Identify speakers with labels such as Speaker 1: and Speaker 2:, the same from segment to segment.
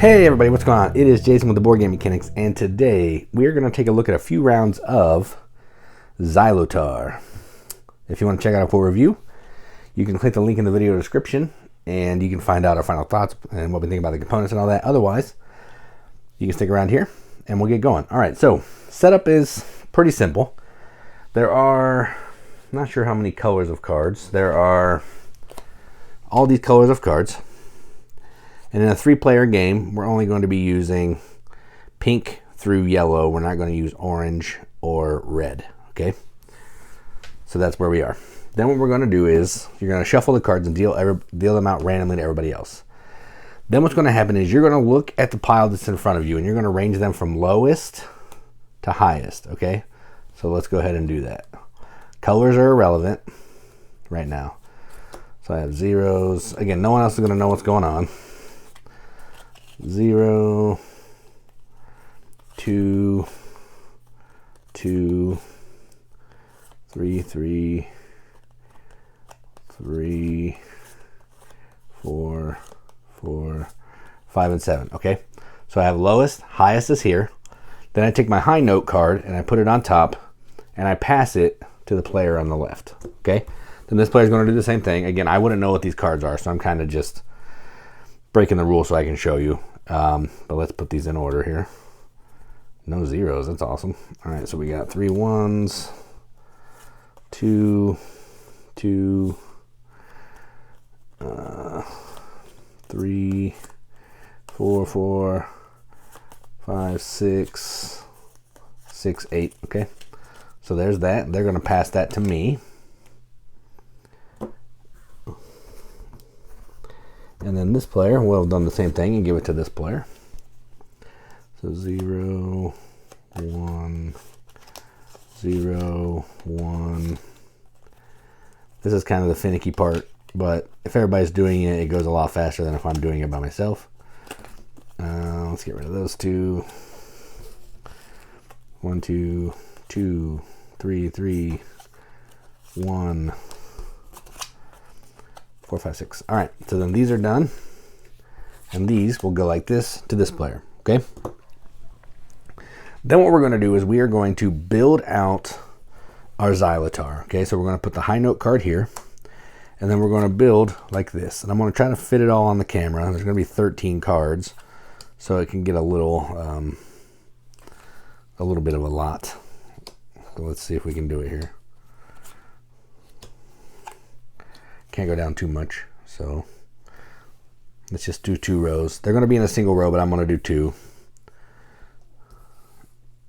Speaker 1: Hey everybody, what's going on? It is Jason with the Board Game Mechanics, and today we're going to take a look at a few rounds of Xylotar. If you want to check out a full review, you can click the link in the video description, and you can find out our final thoughts and what we think about the components and all that. Otherwise, you can stick around here, and we'll get going. All right, so setup is pretty simple. There are, I'm not sure how many colors of cards. There are all these colors of cards. And in a 3-player game, we're only going to be using pink through yellow. We're not going to use orange or red, okay? So that's where we are. Then what we're going to do is you're going to shuffle the cards and deal them out randomly to everybody else. Then what's going to happen is you're going to look at the pile that's in front of you, and you're going to range them from lowest to highest, okay? So let's go ahead and do that. Colors are irrelevant right now. So I have zeros. Again, no one else is going to know what's going on. 0, 2, 2, 3, 3, 3, 4, 4, 5, and 7. Okay, so I have lowest, highest is here. Then I take my high note card and I put it on top and I pass it to the player on the left. Okay, then this player is going to do the same thing. Again, I wouldn't know what these cards are, so I'm kind of just breaking the rules so I can show you. But let's put these in order here. No zeros, that's awesome. All right, so we got 3 1s, 2, 2, 3, 4, 4, 5, 6, 6, 8. Okay, so there's that. They're going to pass that to me. And then this player will have done the same thing and give it to this player. So 0, 1, 0, 1. This is kind of the finicky part, but if everybody's doing it, it goes a lot faster than if I'm doing it by myself. Let's get rid of those two. 1, 2, 2, 3, 3, 1. 4, 5, 6. All right, so then these are done, and these will go like this to this player, okay? Then what we're going to do is we are going to build out our Xylotar, okay? So we're going to put the high note card here, and then we're going to build like this. And I'm going to try to fit it all on the camera. There's going to be 13 cards, so it can get a little bit of a lot. So let's see if we can do it here. Can't go down too much, so let's just do 2 rows. They're going to be in a single row, but I'm going to do 2,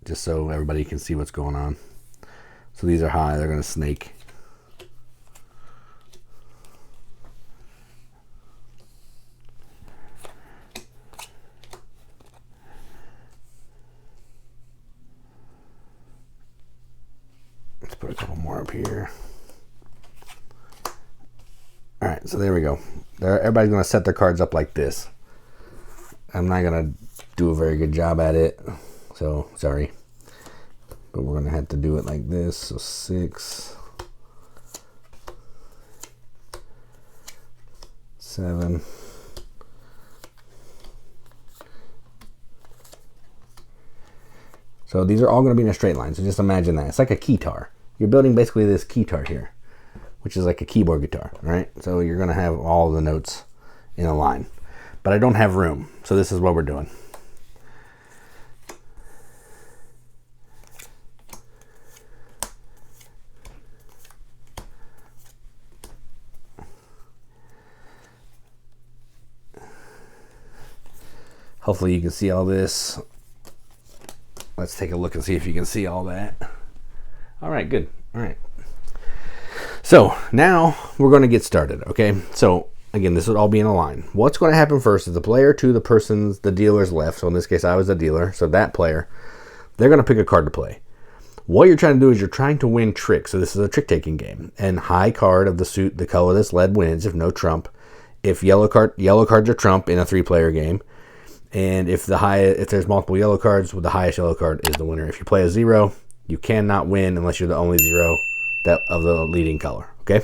Speaker 1: just so everybody can see what's going on. So these are high, they're going to snake. Let's put a couple more up here. All right, so there we go. Everybody's going to set their cards up like this. I'm not going to do a very good job at it, so sorry. But we're going to have to do it like this. So 6, 7. So these are all going to be in a straight line, so just imagine that. It's like a keytar. You're building basically this keytar here, which is like a keyboard guitar, all right? So you're gonna have all the notes in a line. But I don't have room, so this is what we're doing. Hopefully you can see all this. Let's take a look and see if you can see all that. All right, good, all right. So now we're going to get started, okay? So again, this would all be in a line. What's going to happen first is the player to the dealer's left. So in this case, I was the dealer. So that player, they're going to pick a card to play. What you're trying to do is you're trying to win tricks. So this is a trick-taking game. And high card of the suit, the color that's led wins, if no trump. If yellow cards are trump in a 3-player game. And if there's multiple yellow cards, the highest yellow card is the winner. If you play a 0, you cannot win unless you're the only 0 of the leading color, okay?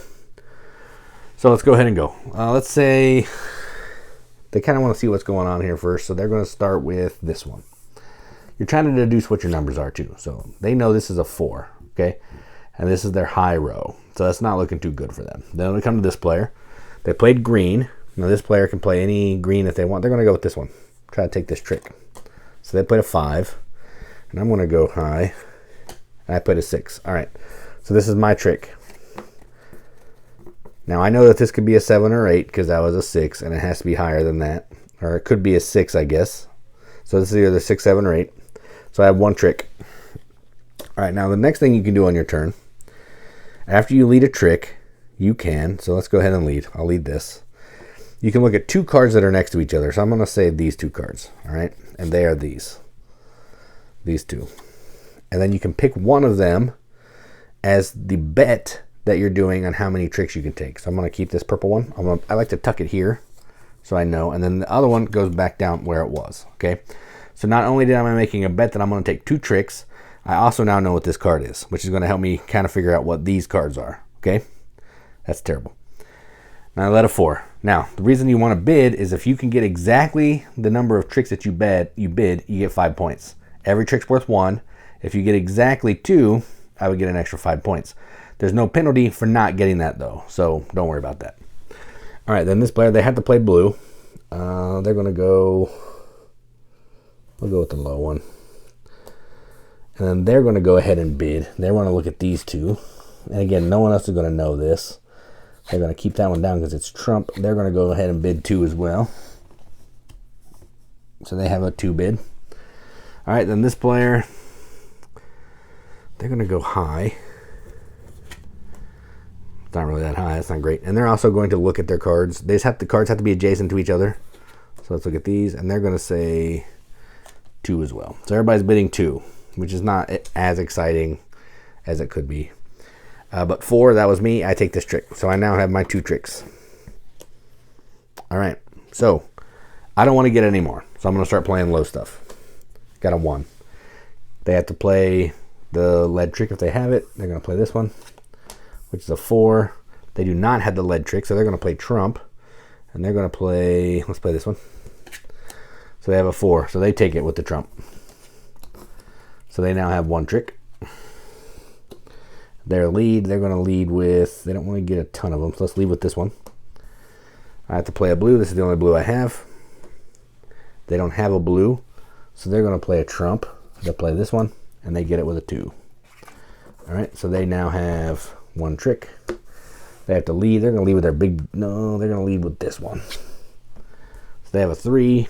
Speaker 1: So let's go ahead and go. Let's say they kind of want to see what's going on here first. So they're going to start with this one. You're trying to deduce what your numbers are too. So they know this is a 4, okay? And this is their high row. So that's not looking too good for them. Then we come to this player. They played green. Now this player can play any green if they want. They're going to go with this one. Try to take this trick. So they played a 5. And I'm going to go high. And I played a 6. All right. So this is my trick. Now I know that this could be a 7 or 8 because that was a 6. And it has to be higher than that. Or it could be a 6, I guess. So this is either 6, 7, or 8. So I have one trick. All right, now the next thing you can do on your turn, after you lead a trick, you can, so let's go ahead and lead. I'll lead this. You can look at 2 cards that are next to each other. So I'm going to say these 2 cards, all right? And they are these 2. And then you can pick one of them as the bet that you're doing on how many tricks you can take. So I'm going to keep this purple one. I like to tuck it here so I know. And then the other one goes back down where it was, okay? So not only am I making a bet that I'm going to take 2 tricks, I also now know what this card is, which is going to help me kind of figure out what these cards are, okay? That's terrible. Now I let a 4. Now, the reason you want to bid is if you can get exactly the number of tricks that you bid, you get 5 points. Every trick's worth 1. If you get exactly 2, I would get an extra 5 points. There's no penalty for not getting that, though, so don't worry about that. All right, then this player, they have to play blue. They're going to go... We'll go with the low one. And then they're going to go ahead and bid. They want to look at these 2. And again, no one else is going to know this. They're going to keep that one down because it's trump. They're going to go ahead and bid 2 as well. So they have a 2 bid. All right, then this player, they're going to go high. It's not really that high. That's not great. And they're also going to look at their cards. The cards have to be adjacent to each other. So let's look at these. And they're going to say 2 as well. So everybody's bidding 2, which is not as exciting as it could be. But 4, that was me. I take this trick. So I now have my 2 tricks. All right. So I don't want to get any more. So I'm going to start playing low stuff. Got a 1. They have to play the lead trick if they have it. They're going to play this one, which is a 4. They do not have the lead trick, so they're going to play trump. And they're going to play, let's play this one. So they have a 4, so they take it with the trump. So they now have 1 trick. Their lead, they're going to lead with, they don't want to get a ton of them, so let's lead with this one. I have to play a blue. This is the only blue I have. They don't have a blue, so they're going to play a trump. They'll play this one, and they get it with a 2. All right, so they now have 1 trick. They have to lead. They're going to lead with their big, no, they're going to lead with this one. So they have a 3.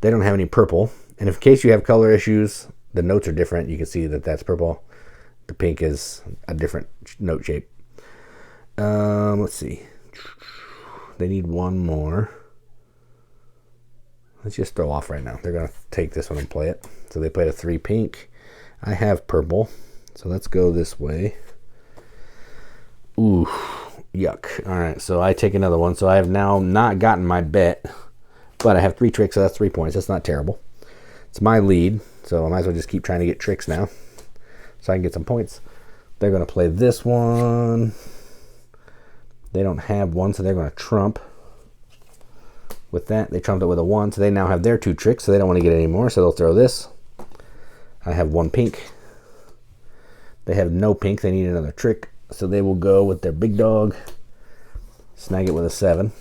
Speaker 1: They don't have any purple. And in case you have color issues, the notes are different. You can see that that's purple. The pink is a different note shape. Let's see. They need 1 more. Let's just throw off right now. They're going to take this one and play it. So they played a 3 pink. I have purple. So let's go this way. Ooh, yuck. All right, so I take another one. So I have now not gotten my bet. But I have 3 tricks, so that's 3 points. That's not terrible. It's my lead, so I might as well just keep trying to get tricks now so I can get some points. They're going to play this one. They don't have one, so they're going to trump. With that, they trumped it with a 1, so they now have their 2 tricks, so they don't want to get any more, so they'll throw this. I have 1 pink. They have no pink. They need another trick, so they will go with their big dog. Snag it with a 7.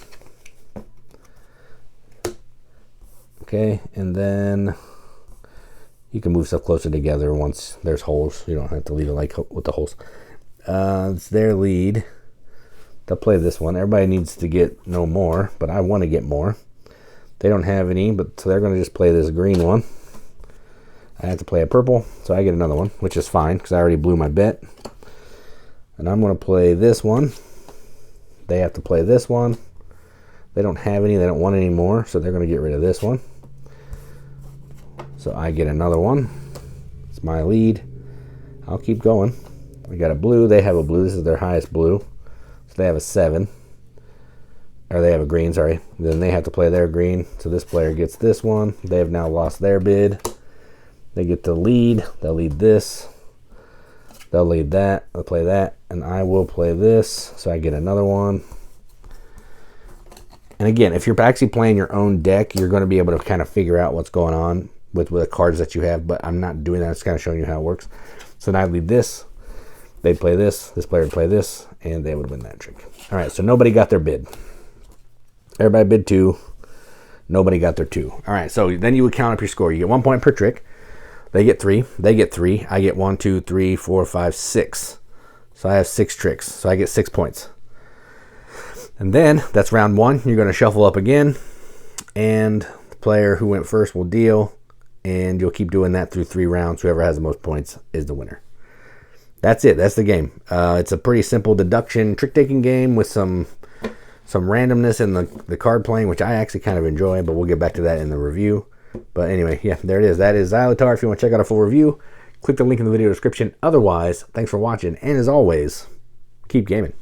Speaker 1: Okay, and then you can move stuff closer together once there's holes. You don't have to leave it like with the holes. It's their lead. They'll play this one. Everybody needs to get no more, but I want to get more. They don't have any, but so they're going to just play this green one. I have to play a purple, so I get another one, which is fine because I already blew my bet. And I'm going to play this one. They have to play this one. They don't have any. They don't want any more, so they're going to get rid of this one. So I get another one. It's my lead. I'll keep going. We got a blue. They have a blue. This is their highest blue. So they have a 7. Or they have a green, sorry. Then they have to play their green. So this player gets this one. They have now lost their bid. They get to lead. They'll lead this. They'll lead that. They'll play that. And I will play this. So I get another one. And again, if you're actually playing your own deck, you're going to be able to kind of figure out what's going on with the cards that you have, but I'm not doing that. I'm just kind of showing you how it works. So now I leave this, they'd play this player would play this, and they would win that trick. All right, so nobody got their bid. Everybody bid 2. Nobody got their 2. All right, so then you would count up your score. You get 1 point per trick. They get 3. They get 3. I get 1, 2, 3, 4, 5, 6. So I have 6 tricks. So I get 6 points. And then that's round 1. You're going to shuffle up again, and the player who went first will deal, and you'll keep doing that through 3 rounds. Whoever has the most points is the winner. That's it. That's the game. It's a pretty simple deduction trick-taking game with some randomness in the card playing, which I actually kind of enjoy, but we'll get back to that in the review. But anyway, yeah, there it is. That is Xylotar. If you want to check out a full review, click the link in the video description. Otherwise, thanks for watching, and as always, keep gaming.